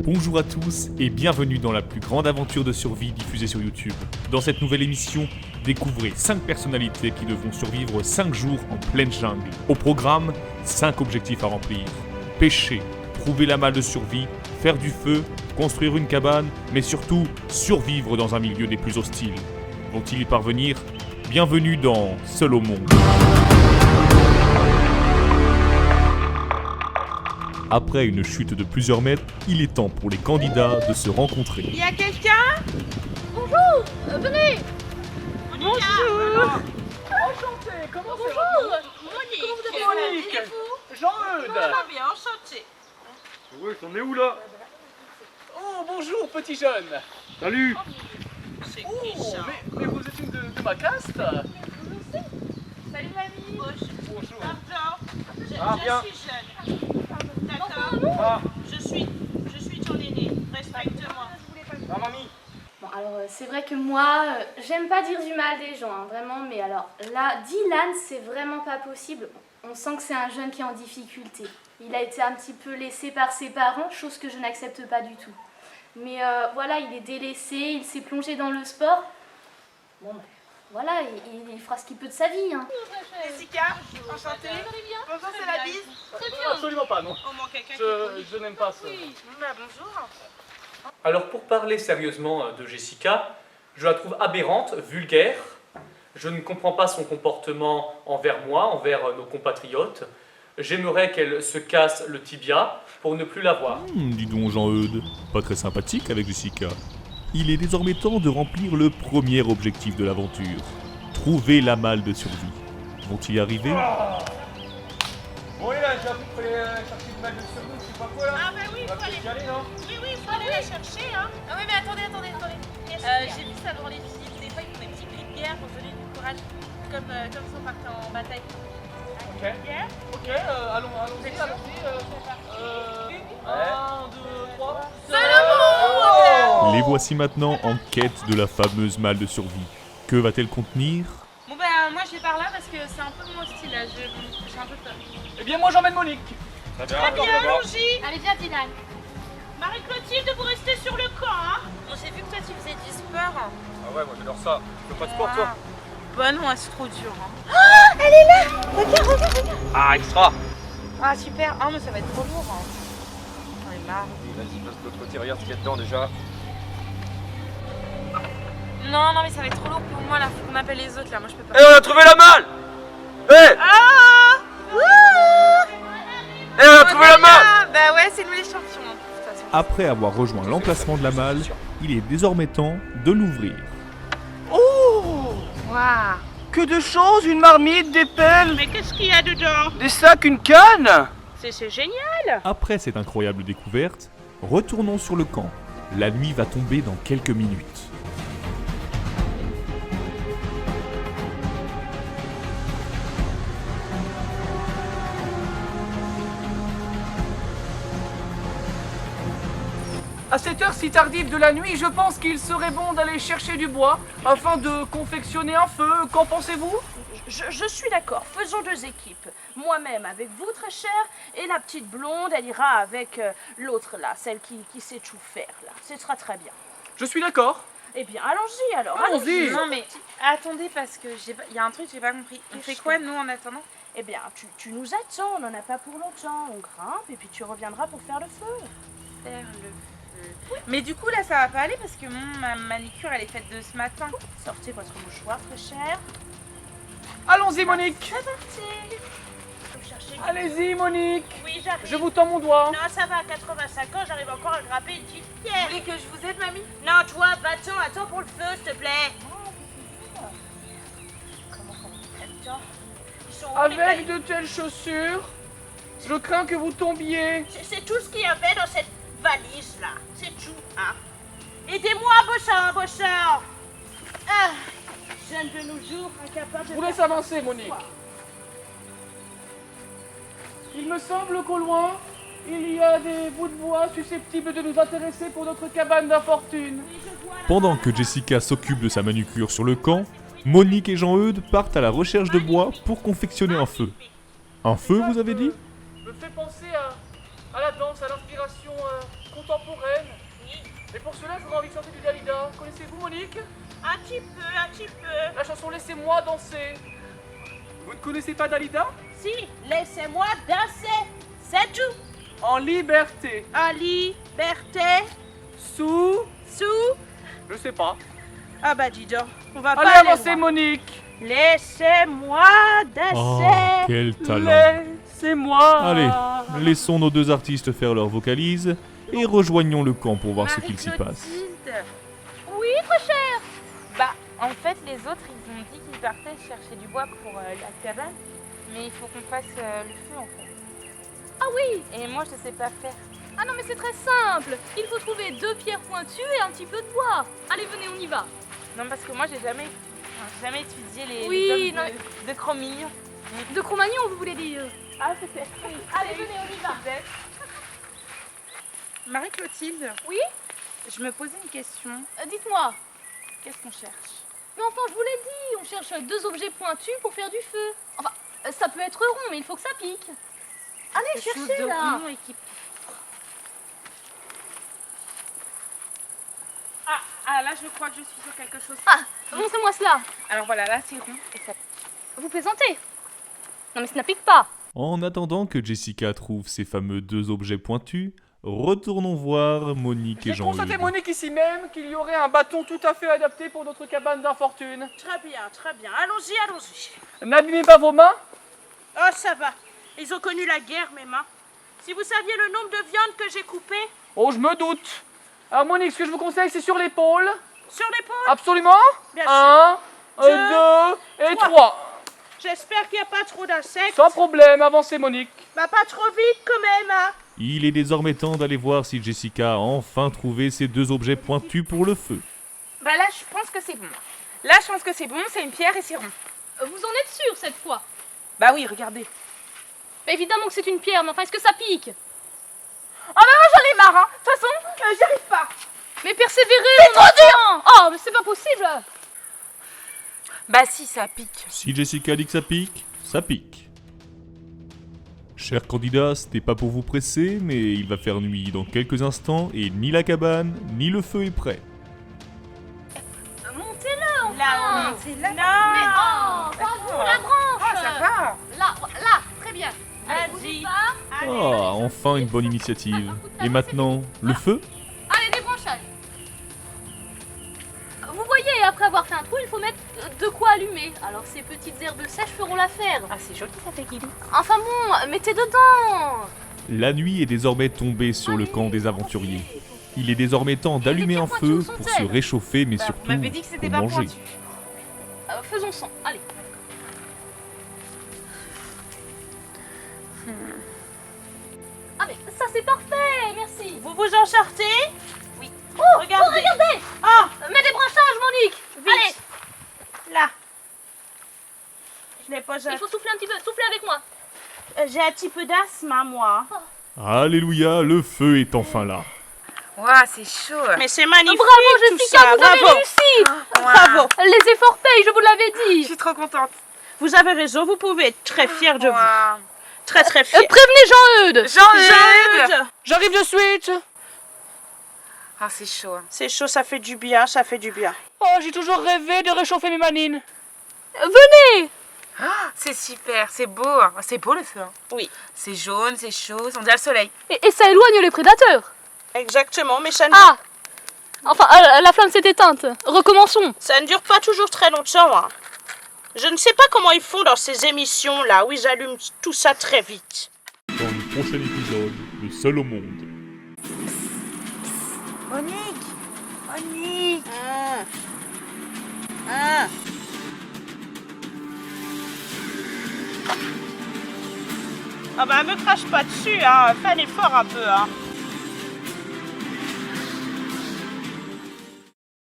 Bonjour à tous et bienvenue dans la plus grande aventure de survie diffusée sur YouTube. Dans cette nouvelle émission, découvrez 5 personnalités qui devront survivre 5 jours en pleine jungle. Au programme, 5 objectifs à remplir. Pêcher, trouver la malle de survie, faire du feu, construire une cabane, mais surtout survivre dans un milieu des plus hostiles. Vont-ils y parvenir? Bienvenue dans Seul au monde. Après une chute de plusieurs mètres, il est temps pour les candidats de se rencontrer. Il y a quelqu'un? Bonjour, venez. Bonjour. Enchanté, comment c'est Bonjour. Monique. Jean-Eudes. Très bien, enchanté. Oui, t'en es où là? Oh, bonjour petit jeune. Salut. C'est qui Oh, ça? mais vous êtes une de ma caste? Salut mamie. Bonjour. Pardon. Ah, bien. Je suis jeune. D'accord. Ah, Je suis ton aîné. Respecte-moi. ah mamie. Bon, alors c'est vrai que moi, j'aime pas dire du mal des gens, hein, vraiment, mais alors là, Dylan, c'est vraiment pas possible. On sent que c'est un jeune qui est en difficulté. Il a été un petit peu laissé par ses parents, chose que je n'accepte pas du tout. Mais voilà, il est délaissé, il s'est plongé dans le sport. Bon, ben, voilà, il fera ce qu'il peut de sa vie. Hein. Jessica, enchantée. Bonjour, c'est la bise. Absolument pas, non. Au moins quelqu'un qui Je n'aime pas ça. bonjour. Alors pour parler sérieusement de Jessica, je la trouve aberrante, vulgaire. Je ne comprends pas son comportement envers moi, envers nos compatriotes. J'aimerais qu'elle se casse le tibia pour ne plus la voir. Dis donc Jean-Eudes, pas très sympathique avec Jessica. Il est désormais temps de remplir le premier objectif de l'aventure. Trouver la malle de survie. Vont-ils y arriver? Bon, et là, j'ai à peu près chercher une balle de survie, je sais pas quoi là. Ah bah oui, On va peut-être y aller, non? oui, il faut aller la chercher, hein. Ah oui, mais attendez. J'ai vu ça dans les films. Des fois, ils font des petits cris de guerre pour se donner du courage, comme si on partait en bataille. Ok. Ok, allons-y. 1, 2, 3. Les voici maintenant en quête de la fameuse malle de survie. Que va-t-elle contenir? Bon, bah, moi, je vais par là parce que c'est un peu mon style, là. J'ai un peu peur. Eh bien, moi j'emmène Monique. Très Très bien, allons-y. Allez, viens, Dylan. Marie-Clotilde, vous restez sur le camp, hein. Bon, j'ai vu que toi, tu faisais du sport. Ah ouais, moi j'adore ça. Tu fais pas de sport toi? Bah non, c'est trop dur. Hein. Regarde. Ah, extra. Ah, super. Ah, mais ça va être trop lourd. Hein. J'en ai marre. Vas-y, passe de l'autre côté, regarde ce qu'il y a dedans déjà. Non, mais ça va être trop lourd pour moi, là. Faut qu'on appelle les autres, là. Moi, je peux pas. Eh, on a trouvé la malle! Eh! Ah Eh, on a trouvé la malle! Ah, bah ouais, c'est nous les champions. Hein, de toute façon. Après avoir rejoint l'emplacement de la malle, il est désormais temps de l'ouvrir. Oh! Waouh. Que de choses, une marmite, des pelles, Mais qu'est-ce qu'il y a dedans? des sacs, une canne! C'est génial. Après cette incroyable découverte, retournons sur le camp. La nuit va tomber dans quelques minutes. À cette heure si tardive de la nuit, je pense qu'il serait bon d'aller chercher du bois afin de confectionner un feu. Qu'en pensez-vous? Je suis d'accord, faisons 2 équipes. Moi-même avec vous, très cher, et la petite blonde, elle ira avec l'autre là, celle qui sait tout faire là. Ce sera très bien. Je suis d'accord. Eh bien, allons-y alors. Allons-y. Non, mais attendez, parce que il y a un truc que j'ai pas compris. On fait quoi, nous, en attendant? Eh bien, tu nous attends, on n'en a pas pour longtemps. On grimpe et puis tu reviendras pour faire le feu. Faire le feu. Mais du coup, là, ça va pas aller parce que ma manicure, elle est faite de ce matin. Sortez votre mouchoir, très cher. Allons-y, Monique. C'est parti. Faut chercher. Allez-y, Monique. Oui, j'arrive. Je vous tends mon doigt. Non, ça va, à 85 ans, j'arrive encore à grimper une petite Vous pierre. voulez que je vous aide, mamie? Non, toi, bâton, attends pour le feu, s'il te plaît. Comment attends. Ils sont où, les Avec de telles chaussures, je crains que vous tombiez. C'est tout ce qu'il y avait dans cette valise là. C'est tout, hein. Aidez-moi, bosseur. Ah, jeune de nos jours, incapable de. Je vous laisse avancer, Monique. Il me semble qu'au loin, il y a des bouts de bois susceptibles de nous intéresser pour notre cabane d'infortune. Pendant que Jessica s'occupe de sa manucure sur le camp, Monique et Jean-Eudes partent à la recherche de bois pour confectionner un feu. Un feu, vous avez dit? Me fait penser à la danse, à l'inspiration contemporaine, Et pour cela, j'aurais envie de chanter du Dalida. Connaissez-vous Monique? Un petit peu. La chanson Laissez-moi danser. Vous ne connaissez pas Dalida? Si, laissez-moi danser. C'est tout. En liberté. En liberté. Sous... Je sais pas. Ah bah dis donc, on va Allez, pas aller avancez loin. Monique. Laissez-moi Oh, danser. quel talent. Laissez-moi. Allez, laissons nos deux artistes faire leur vocalise et rejoignons le camp pour voir ce qu'il s'y passe. Oui, très cher. Bah, en fait, les autres, ils ont dit qu'ils partaient chercher du bois pour la cabane. Mais il faut qu'on fasse le feu, en fait. Ah oui. Et moi, je sais pas faire. Ah non mais c'est très simple. Il faut trouver 2 pierres pointues et un petit peu de bois. Allez, venez, on y va. Non, parce que moi, j'ai jamais étudié les Oui, les œuvres de Cro-Magnon. De Cro-Magnon, vous voulez dire? Ah, peut-être. Oui. Allez, venez, on y va. Marie-Clotilde. Oui. Je me posais une question. Dites-moi. Qu'est-ce qu'on cherche? Mais enfin, je vous l'ai dit, on cherche 2 objets pointus pour faire du feu. Enfin, ça peut être rond, mais il faut que ça pique. Allez, Quelque chose cherchez de là. rond et qui... Ah, là, je crois que je suis sur quelque chose. Ah, montrez-moi cela. Alors voilà, là, c'est rond et ça... Vous plaisantez? Non mais ça ne pique pas. En attendant que Jessica trouve ces fameux 2 objets pointus, retournons voir Monique et J'ai constaté, Jean-Hugues. Monique, ici même, qu'il y aurait un bâton tout à fait adapté pour notre cabane d'infortune. Très bien. Allons-y. N'abîmez pas vos mains. Oh, ça va. Ils ont connu la guerre, mes mains. Si vous saviez le nombre de viandes que j'ai coupées Oh, je me doute. Alors, Monique, ce que je vous conseille, c'est sur l'épaule. sur l'épaule. Absolument. Bien sûr. 1, Deux, 2 et trois. 3. J'espère qu'il n'y a pas trop d'insectes. Sans problème, avancez, Monique. Bah, pas trop vite quand même, hein. Il est désormais temps d'aller voir si Jessica a enfin trouvé ces 2 objets pointus pour le feu. Bah là, je pense que c'est bon. Là, je pense que c'est bon, c'est une pierre et c'est rond. Vous en êtes sûr cette fois? Bah oui, regardez. Évidemment que c'est une pierre, mais enfin, est-ce que ça pique? Oh bah moi, j'en ai marre, hein. De toute façon, j'y arrive pas. Mais persévérez, on entend. Oh, mais c'est pas possible. Bah si, ça pique. Si Jessica dit que ça pique, ça pique. Chers candidats, ce n'est pas pour vous presser, mais il va faire nuit dans quelques instants et ni la cabane, ni le feu est prêt. Montez-le enfin. Là, c'est là. Mais oh, pas vous, la branche. Ah, ça va. Là, très bien. Allez, bougez pas. Ah, enfin une bonne initiative. Et maintenant, le feu? Allez, débranchage. Vous voyez, après avoir fait un trou, il faut mettre de quoi allumer. Alors ces petites herbes sèches feront l'affaire. Ah, c'est joli, ça fait guider. Enfin bon, mettez dedans. La nuit est désormais tombée sur le camp des aventuriers. Il est désormais temps d'allumer un feu pour se réchauffer, mais Bah, surtout vous m'avez dit que c'était pour pas manger. pointu. Faisons sans, allez. Ah mais ça c'est parfait, merci. Vous vous en sortez? Oui. Oh, Regardez. regardez. Ah, mets des branchages, Monique. Vite. Allez, Là. Je l'ai pas. il faut souffler un petit peu, soufflez avec moi. J'ai un petit peu d'asthme, hein, moi. Alléluia, le feu est enfin là. Ouah, c'est chaud. Mais c'est magnifique. Bravo tout Jessica, ça. vous avez Bravo. réussi. Bravo. Les efforts payent, je vous l'avais Je dit. suis trop contente. Vous avez raison, vous pouvez être très fiers de vous. Ouah. Très très fiers. Prévenez Jean-Eudes. Jean-Eudes. Jean-Eudes. J'arrive de suite. Ah, c'est chaud. C'est chaud, ça fait du bien, ça fait du bien. Oh, j'ai toujours rêvé de réchauffer mes manines. Venez. Ah, c'est super, c'est beau. Hein. C'est beau le feu. Hein. Oui. C'est jaune, c'est chaud, on dirait le soleil. Et ça éloigne les prédateurs. Exactement, mais ça ne, Ah. Enfin, la flamme s'est éteinte. Recommençons. ça ne dure pas toujours très longtemps. Hein. Je ne sais pas comment ils font dans ces émissions-là, où ils allument tout ça très vite. Dans le prochain épisode, le seul au monde. Monique. Ah bah me crache pas dessus, hein. Fais un effort un peu, hein.